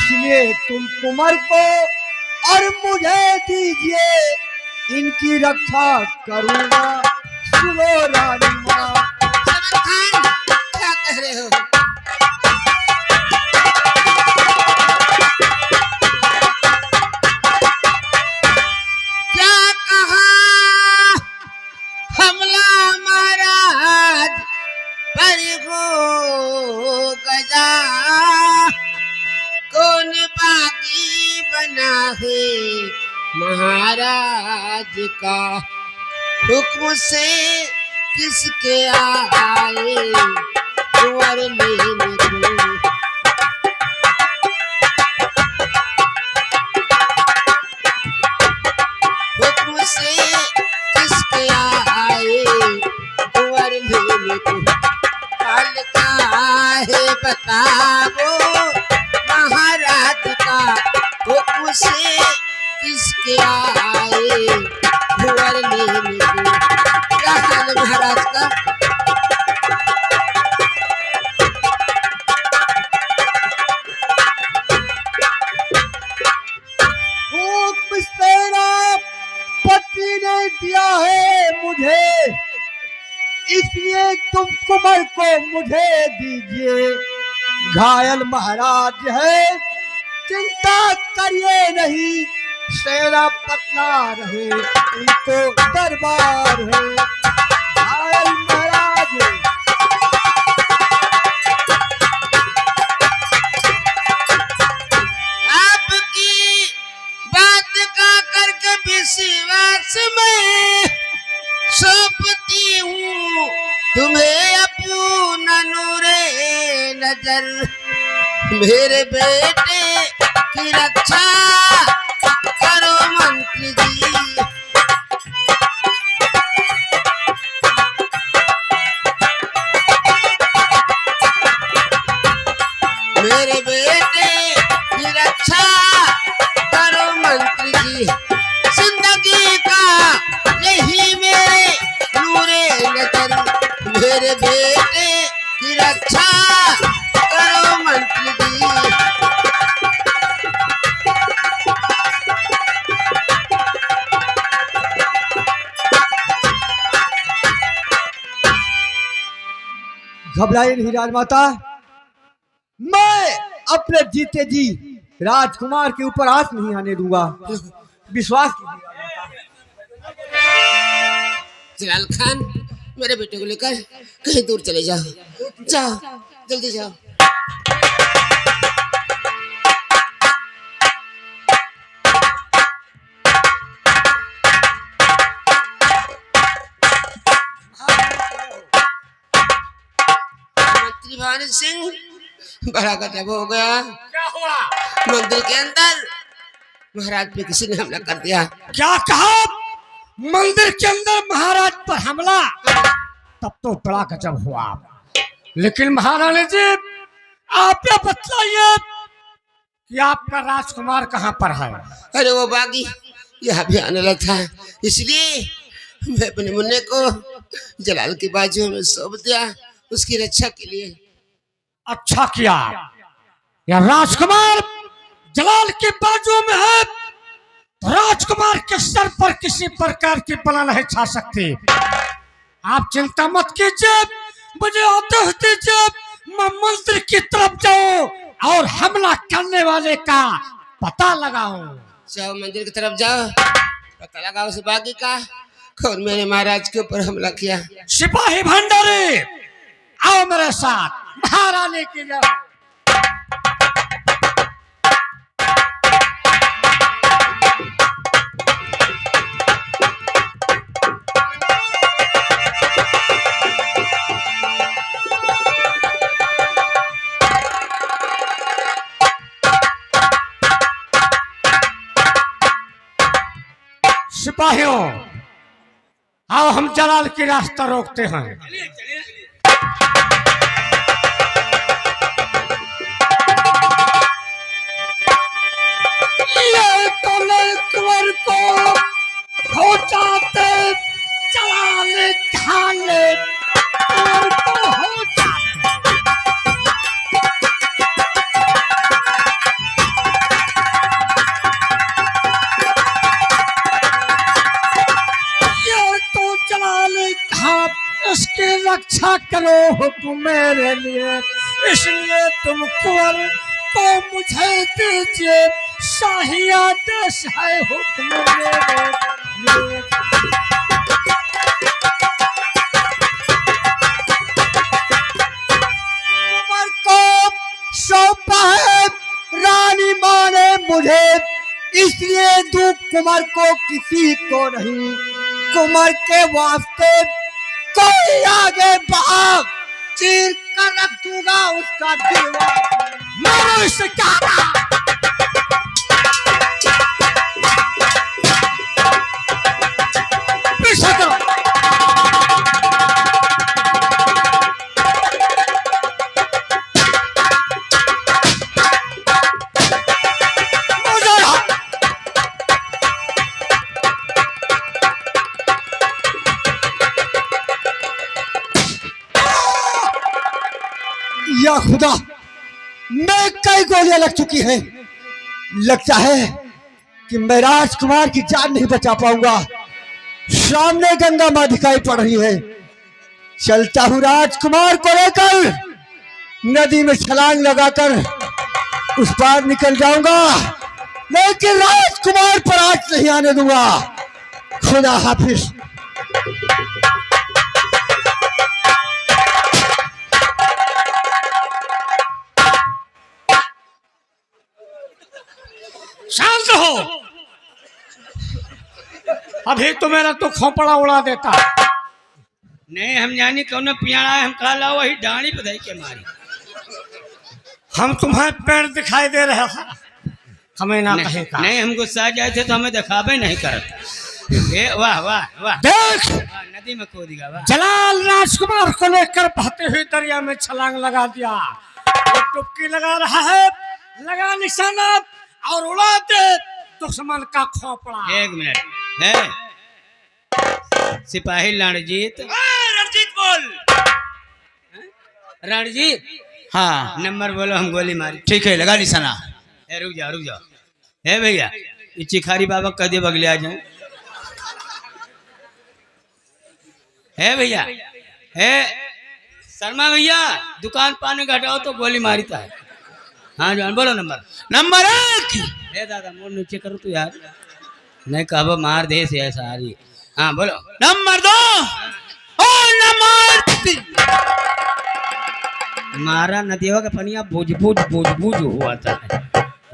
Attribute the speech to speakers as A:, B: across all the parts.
A: इसलिए तुम कुंवर को और मुझे दीजिए, इनकी रक्षा करूंगा। सुनो रानी माँ।
B: समर खान क्या कह रहे हो? क्या कहा? हमला महाराज पर हो गया, कौन बागी बना है महाराज का, हुक्म से किसके आए कुंवर लेने को। हुक्म से किसके आए कुंवर लेने को, हाल का है बताओ महाराज का, हुक्म से किसके आए कुंवर लेने को। क्या हाल है महाराज का?
A: हुक्म सेनापति ने दिया है मुझे, इसलिए तुम कुंवर को मुझे दीजिए। घायल महाराज है, चिंता करिए नहीं, सेना पतला रहे, उनको दरबार है। घायल महाराज
B: आपकी बात का करके विश्वास में सौंपती हूँ तुम्हें अपना नूरे नजर, मेरे बेटे की रक्षा करो मंत्री जी। मेरे बेटे की रक्षा करो मंत्री जी, जिंदगी का यही मेरे नूरे नजर, मेरे बेटे की रक्षा करो मंत्री जी।
A: घबराइए नहीं राजमाता, मैं अपने जीते जी राजकुमार के ऊपर हाथ नहीं आने दूंगा। विश्वास कीजिए।
B: जलाल खान मेरे बेटे को लेकर कहीं दूर चले जाओ, जाओ जल्दी जाओ। मंत्री भानु सिंह, बड़ा गजब हो गया।
C: क्या हुआ?
B: मंदिर के अंदर महाराज पे किसी ने हमला कर दिया।
C: क्या कहा? मंदिर के अंदर महाराज पर हमला? तब तो बड़ा गजब हुआ। लेकिन महारानी जी, आप ये बतलाइए कि आपका राजकुमार कहाँ पर है?
B: अरे वो बागी यहाँ भी आने लगा था, इसलिए मैं अपने मुन्ने को जलाल की बाजू में सौंप दिया उसकी रक्षा के लिए।
C: अच्छा किया। यह राजकुमार जलाल की बाजू में है, तो राजकुमार के सर पर किसी प्रकार की बला नहीं छा सकती। आप चिंता मत कीजिए, मुझे आदेश दीजिए, मैं मंदिर की तरफ जाऊं और हमला करने वाले का पता लगाऊं।
B: जाओ मंदिर की तरफ जाओ, पता लगाओ उस बागी का कौन मेरे महाराज के ऊपर हमला किया।
C: सिपाही भंडारी, आओ मेरे साथ महारानी की जय। सिपाहियों, आओ हम जलाल की रास्ता रोकते हैं। ये कुंवर को हो जाते जलाल ढाले, कुंवर को हो जाते। रक्षा करो हुक्म मेरे लिए, इसलिए तुम कुंवर को मुझे दीजिए, शाही आदेश है हुक्म मेरे लिए।
A: कुंवर को सौंपा है रानी माँ ने मुझे, इसलिए दूं कुंवर को किसी को नहीं। कुंवर के वास्ते कोई आगे भाग, चीर कर रख दूंगा उसका दीवार।
C: मारो इसे काटा। पीछे करो।
A: या खुदा, मैं कई गोलियां लग चुकी हैं। लगता है कि मैं राजकुमार की जान नहीं बचा पाऊंगा। सामने गंगा मां दिखाई पड़ रही है। चलता हूं राजकुमार को लेकर, नदी में छलांग लगाकर उस पार निकल जाऊंगा, लेकिन राजकुमार पर आज नहीं आने दूंगा। खुदा हाफिज।
C: शांत हो, अभी तो मेरा तो खोपड़ा उड़ा देता।
D: नहीं हम जानी कौन पियाड़ा है, हम कहा ला वही डाणी बधाई के मारी।
C: हम तुम्हें पेड़ दिखाई दे रहे हैं, हमें ना कहे का।
D: नहीं हम गुस्सा जाए थे तो हमें दिखावे नहीं करत। ए वाह वाह वाह,
C: देख
D: वाह नदी में कूदेगा वाह।
C: जलाल राजकुमार को लेकर बहते हुए दरिया में छलांग लगा दिया। वो डुबकी लगा रहा है, लगा निशाना और उड़ा दे दुश्मन का खोपड़ा।
D: एक मिनट है सिपाही रणजीत। रणजीत बोल। रणजीत
E: हाँ
D: नंबर बोलो, हम गोली मारी।
E: ठीक है, लगा निशाना।
D: ए रुक जाओ रुक जाओ। है भैया ये चिखारी बाबा कदे बगले आ जाए। है भैया है शर्मा भैया, दुकान पाने घटाओ तो गोली मारीता है। हाँ जान बोलो नंबर।
E: नंबर 1।
D: हे दादा मोर नीचे करो तू यार, नहीं कहबो मार दे से ऐसा आ रही। हाँ बोलो।
E: नंबर 2 और नंबर 3।
D: मारा नदियों का पनिया बुझ बुझ बुझ बुझ हुआ था।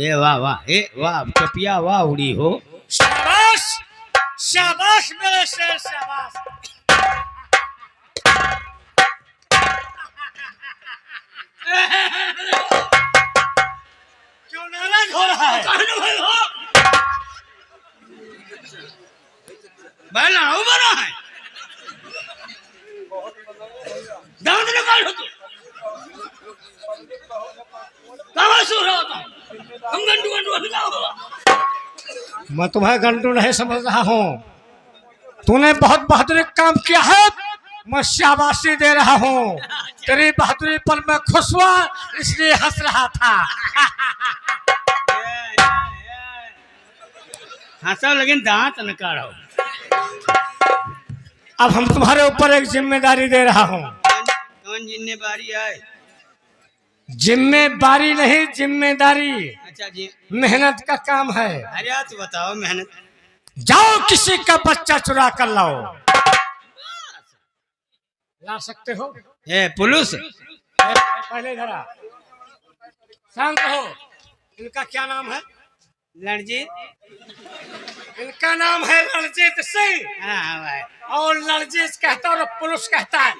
D: ए वाह वाह, ए वाह चपिया वाह उड़ी हो।
C: शाबाश शाबाश मेरे शेर, शाबाश। क्यों नाराज हो रहा है?
D: बैला उबरा है दांत निकाल हो तू। कहाँ सो रहा था? हम गंडू गंडू हिलाओ।
C: मैं तुम्हें घंटू नहीं समझ रहा हूँ, तूने बहुत बहादुरी काम किया है, मैं शाबाशी दे रहा हूँ। तेरी बहादुरी पर मैं खुश हुआ, इसलिए हंस रहा था।
D: हंसा लेकिन दांत न काढ़ो।
C: अब हम तुम्हारे ऊपर एक जिम्मेदारी दे रहा हूँ।
D: कौन जिम्मेदारी है?
C: जिम्मेदारी नहीं, जिम्मेदारी।
D: अच्छा जी,
C: मेहनत का काम है।
D: अरे तू बताओ मेहनत।
C: जाओ किसी का बच्चा चुरा कर लाओ। ला सकते हो?
D: ए पुलिस
C: पहले इधर आ। शांत हो। इनका क्या नाम है?
D: रणजीत।
C: इनका नाम है रणजीत सिंह।
D: हाँ भाई।
C: और रणजीत कहता है और पुलिस कहता है।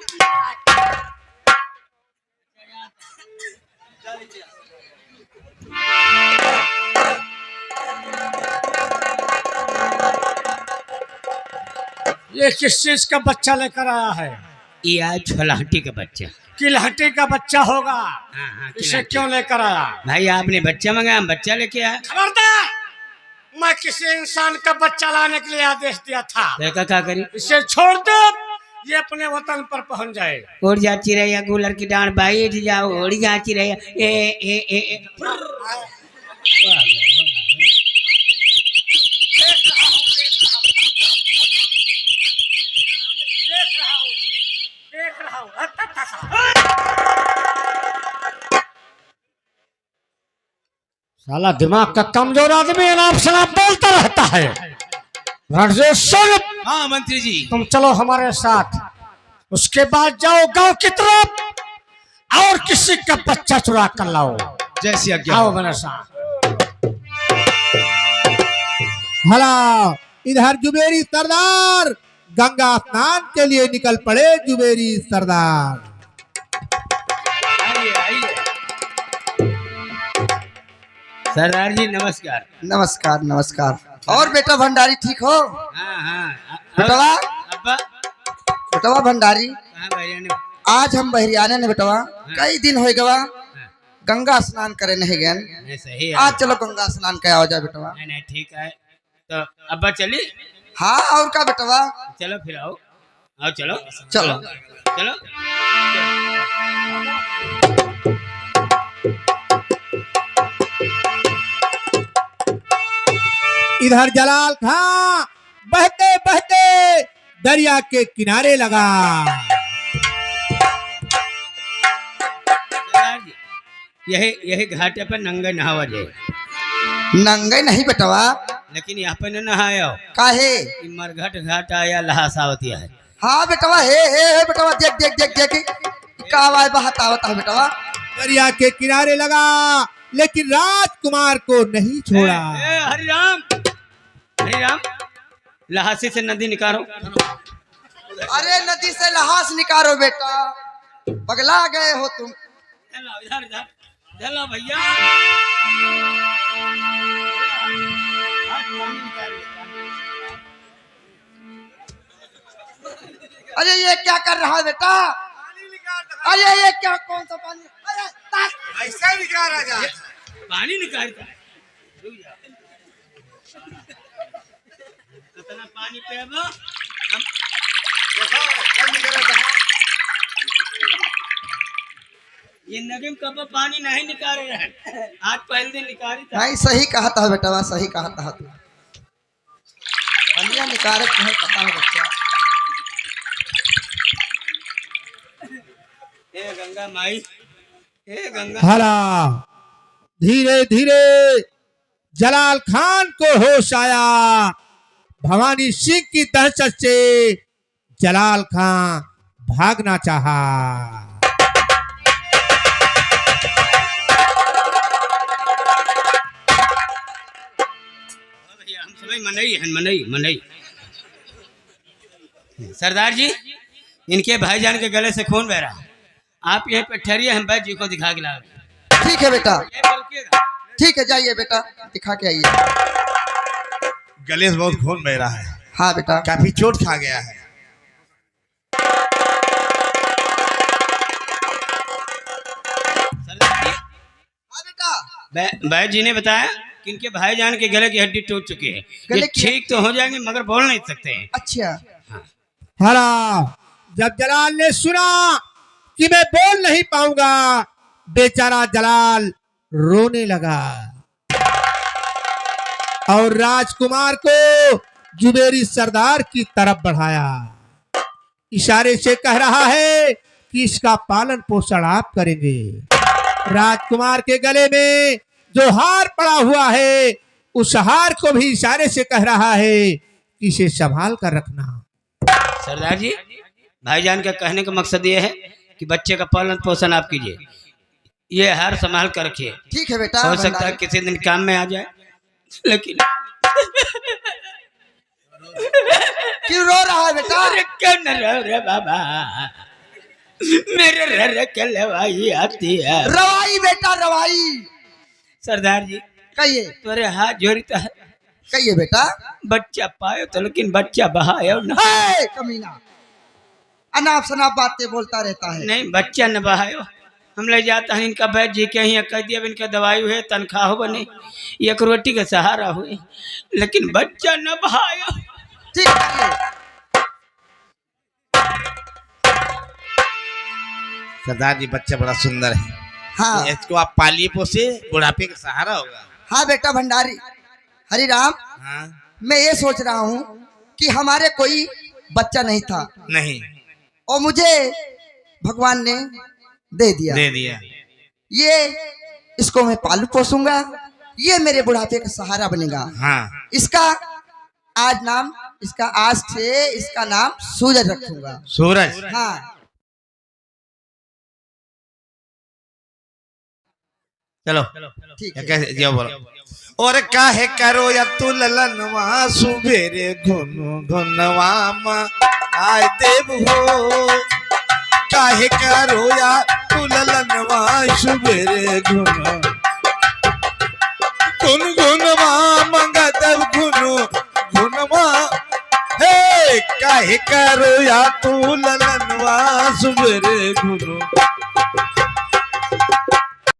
C: ये किस चीज का बच्चा लेकर आया है?
D: ये आज छोलाहटी का बच्चा।
C: किलहटी का बच्चा होगा।
D: हाँ,
C: इसे
D: किलाहटी।
C: क्यों लेकर आया?
D: भाई आपने बच्चा मंगाया, हम बच्चा लेके आए।
C: खबरदार, मैं किसी इंसान का बच्चा लाने के लिए आदेश दिया था।
D: देखा क्या करी?
C: इसे छोड़ दो, ये अपने वतन पर पहुंच जाए।
D: उड़ जाती रही गुलर की डांड बैठ जाओ, उड़ जाती रही। ए ए ए ए
C: देख रहा हूँ साला दिमाग का कमजोर आदमी अनाप शनाप बोलता रहता है। रणजेश्वर,
E: हाँ मंत्री जी।
C: तुम चलो हमारे साथ, उसके बाद जाओ गांव की तरफ और किसी का बच्चा चुरा कर लाओ।
E: जैसी आज्ञा।
C: आओ मेरे साथ।
F: भला इधर जुबेरी सरदार गंगा स्नान के लिए निकल पड़े। जुबेरी सरदार
D: आइए आइए। सरदार जी नमस्कार।
A: नमस्कार नमस्कार। और बेटा भंडारी ठीक हो?
D: हाँ हाँ।
A: बेटवा
D: अब्बा
A: बेटवा भंडारी,
D: कहाँ गए ने?
A: आज हम बहरियाने ने बेटवा कई दिन हो गवा गंगा स्नान करे नहीं गए।
D: नहीं सही है।
A: आज चलो गंगा स्नान क्या हो जाए बेटवा।
D: नहीं नहीं ठीक है। तो अब्बा चली।
A: हाँ और क्या बेटवा,
D: चलो फिर आओ आओ चलो
A: चलो।
D: चलो।
F: इधर जलाल खां बहते बहते दरिया के किनारे लगा।
D: सरदार जी यही यही घाटे पर नंगे नहावा जाए,
A: नंगे नहीं बेटवा।
D: लेकिन यहाँ पे न नहाया हो।
A: काहे?
D: कि मरघट घाट आया लहासावती है।
A: हाँ बेटवा, हे बेटवा, देख देख देख देख का आवाज बहता आवता है बेटवा।
F: दरिया के किनारे लगा लेकिन राजकुमार को नहीं छोड़ा।
D: ए, हरिराम हरिराम, लहासी से नदी निकालो।
A: अरे नदी से लहास निकालो बेटा, पगला गए हो तुम।
D: इधर इधर चलो भैया।
A: अरे ये क्या कर रहा है बेटा? अरे ये क्या, कौन सा पानी? अरे
E: ऐसा निकाल राजा।
D: पानी निकालता है। रुक जा। कितना पानी पेबो हम? ये नगीम कब पानी नहीं निकाले रहे, आज पहले दिन निकाली था।
A: नहीं सही कहा था बेटा, सही कहा था तू। पानी निकाले तुम्हें पता है बच्चा।
D: हे गंगा माई, हे गंगा।
F: भला धीरे धीरे जलाल खान को होश आया। भवानी सिंह की दहशत से जलाल खान भागना चाहा।
D: हम सभी मनई हैं, मनई मनई। सरदार जी इनके भाईजान के गले से खून बह रहा है, आप यहीं पे ठहरिए, हम बैद जी को दिखा के लाए।
A: ठीक है बेटा,
D: यहीं पे रुकिएगा।
A: ठीक है, जाइए बेटा, दिखा के आइए।
E: गले से बहुत खून बह रहा है,
A: हाँ बेटा।
E: काफी चोट खा गया है।
D: सरदार जी
A: हाँ बेटा।
D: बैद जी ने बताया कि इनके भाईजान के गले की हड्डी टूट चुकी है।
A: गले
D: ये
A: की-
D: ठीक तो हो जाएंगे मगर बोल नहीं सकते हैं।
A: अच्छा।
F: भला जब जलाल ने सुना कि मैं बोल नहीं पाऊंगा, बेचारा जलाल रोने लगा और राजकुमार को जुबेरी सरदार की तरफ बढ़ाया। इशारे से कह रहा है कि इसका पालन पोषण आप करेंगे। राजकुमार के गले में जो हार पड़ा हुआ है, उस हार को भी इशारे से कह रहा है कि इसे संभाल कर रखना।
D: सरदार जी भाईजान का कहने का मकसद ये है कि बच्चे का पालन पोषण आप कीजिए, ये हार संभाल कर रखिए।
A: ठीक है बेटा।
D: हो सकता है
A: भंडारी।
D: किसी दिन काम में आ जाए, लेकिन
A: क्यों रो रहा है बेटा?
D: अरे क्यों न रो रे बाबा, मेरे रे के लवाई आती है।
A: रवाई बेटा, रवाई।
D: सरदार जी
A: कहिए
D: तुम्हारे हाथ जोड़ता है,
A: कहिए बेटा।
D: बच्चा पायो तो, लेकिन बच्चा बहायो ना।
A: हे कमीना, अनाप शनाप बातें बोलता रहता है।
D: नहीं बच्चा न बहायो, हम ले जाता है इनका बैठ जी के यहाँ कह दिया इनका दवाई हुए तनख्वाह बने, एक रोटी का सहारा हुए, लेकिन बच्चा न बहायो।
A: ठीक है।
E: सरदार जी बच्चा बड़ा सुंदर है,
A: हाँ
E: इसको आप पालिए पोसे, बुढ़ापे का सहारा होगा।
A: हाँ बेटा भंडारी। हरिराम,
E: हाँ
A: मैं ये सोच रहा हूँ कि हमारे कोई बच्चा नहीं था
E: नहीं
A: और मुझे भगवान ने दे दिया।
E: दे दिया।
A: ये इसको मैं पालू पोसूंगा,
G: ये मेरे बुढ़ापे का सहारा बनेगा।
B: हाँ
G: इसका आज से इसका नाम सूरज रखूंगा।
B: सूरज।
G: हाँ
B: चलो
G: ठीक है।
B: कैसे जियो बोलो। और काहे करो या तू ललनवा सुबेरे घुन घुनवा आय देव हो। काहे करो या तू ललनवा सुबेरे घुन घुन घुनवा मंगा देव घुन घुनवा। हे काहे करो या तू ललनवा सुबेरे घुन